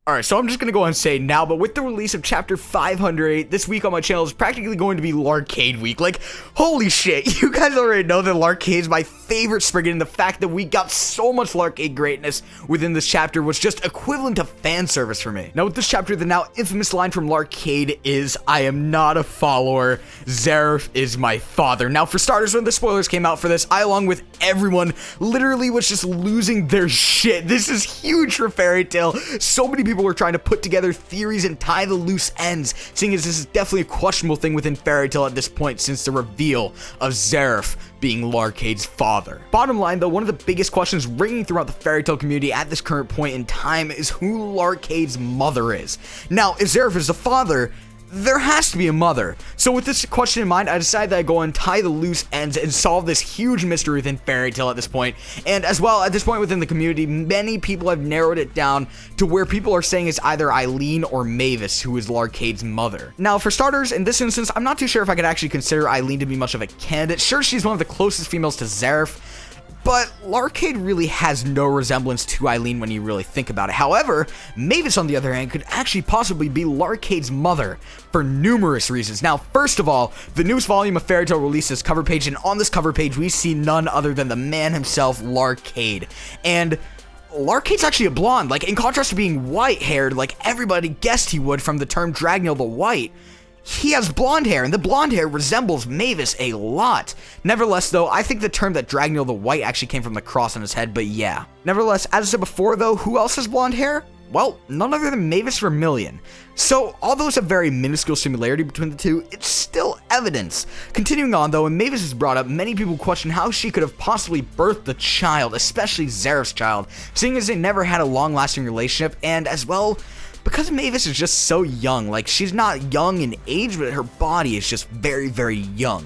Alright, so I'm just gonna go on and say now, but with the release of chapter 508, this week on my channel is practically going to be Larcade week. Like, holy shit, you guys already know that Larcade is my favorite spriggan, and the fact that we got so much Larcade greatness within this chapter was just equivalent to fan service for me. Now with this chapter, the now infamous line from Larcade is, "I am not a follower, Zeref is my father." Now for starters, when the spoilers came out for this, I along with everyone literally was just losing their shit. This is huge for Fairy Tail. So many people were trying to put together theories and tie the loose ends, seeing as this is definitely a questionable thing within Fairy Tail at this point since the reveal of Zeref being Larcade's father. Bottom line though, one of the biggest questions ringing throughout the Fairy Tail community at this current point in time is who Larcade's mother is. Now, if Zeref is the father, there has to be a mother. So with this question in mind, I decided that I'd go and tie the loose ends and solve this huge mystery within Fairy Tail at this point. And as well, at this point within the community, many people have narrowed it down to where people are saying it's either Eileen or Mavis who is Larcade's mother. Now, for starters, in this instance, I'm not too sure if I could actually consider Eileen to be much of a candidate. Sure, she's one of the closest females to Zeref, but Larcade really has no resemblance to Eileen when you really think about it. However, Mavis, on the other hand, could actually possibly be Larcade's mother for numerous reasons. Now, first of all, the newest volume of Fairy Tail released this cover page, and on this cover page, we see none other than the man himself, Larcade. And Larcade's actually a blonde. Like, in contrast to being white-haired, like everybody guessed he would from the term Dragneel the White, he has blonde hair, and the blonde hair resembles Mavis a lot. Nevertheless, though, I think the term that Dragneel the White actually came from the cross on his head, but yeah. Nevertheless, as I said before, though, who else has blonde hair? Well, none other than Mavis Vermilion. So, although it's a very minuscule similarity between the two, it's still evidence. Continuing on, though, when Mavis is brought up, many people question how she could have possibly birthed the child, especially Zeref's child, seeing as they never had a long-lasting relationship, and as well, because Mavis is just so young. Like, she's not young in age, but her body is just very, very young.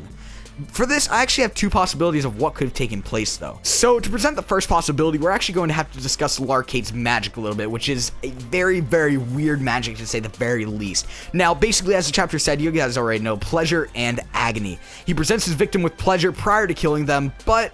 For this, I actually have two possibilities of what could have taken place, though. So, to present the first possibility, we're actually going to have to discuss Larcade's magic a little bit, which is a very, very weird magic, to say the very least. Now, basically, as the chapter said, you guys already know, pleasure and agony. He presents his victim with pleasure prior to killing them, but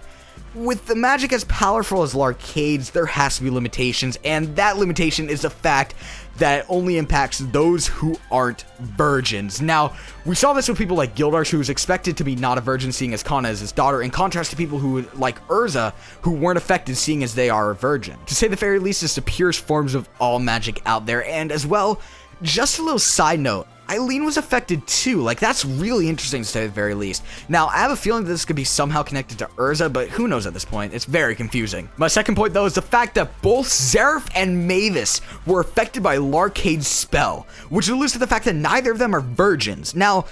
with the magic as powerful as Larcade's, there has to be limitations, and that limitation is the fact that it only impacts those who aren't virgins. Now, we saw this with people like Gildarsh, who was expected to be not a virgin, seeing as Kana is his daughter, in contrast to people who, like Urza, who weren't affected, seeing as they are a virgin. To say the very least, it's the purest forms of all magic out there, and as well, just a little side note, Eileen was affected too. Like, that's really interesting to say the very least. Now, I have a feeling that this could be somehow connected to Urza, but who knows at this point? It's very confusing. My second point, though, is the fact that both Zeref and Mavis were affected by Larcade's spell, which alludes to the fact that neither of them are virgins. Now,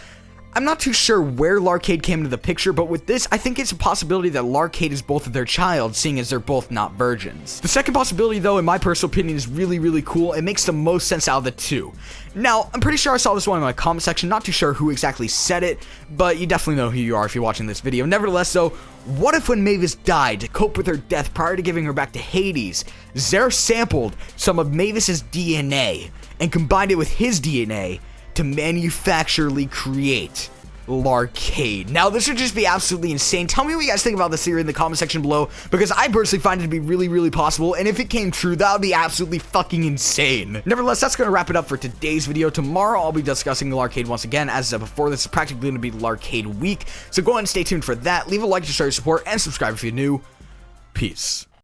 I'm not too sure where Larcade came into the picture, but with this, I think it's a possibility that Larcade is both of their child, seeing as they're both not virgins. The second possibility, though, in my personal opinion, is really, really cool. It makes the most sense out of the two. Now, I'm pretty sure I saw this one in my comment section, not too sure who exactly said it, but you definitely know who you are if you're watching this video. Nevertheless, though, what if when Mavis died to cope with her death prior to giving her back to Hades, Zeref sampled some of Mavis's DNA and combined it with his DNA to manufacturally create Larcade? Now, this would just be absolutely insane. Tell me what you guys think about this theory in the comment section below, because I personally find it to be really, really possible, and if it came true, that would be absolutely fucking insane. Nevertheless, that's going to wrap it up for today's video. Tomorrow, I'll be discussing Larcade once again. As I said before, this is practically going to be Larcade week, so go ahead and stay tuned for that. Leave a like to show your support, and subscribe if you're new. Peace.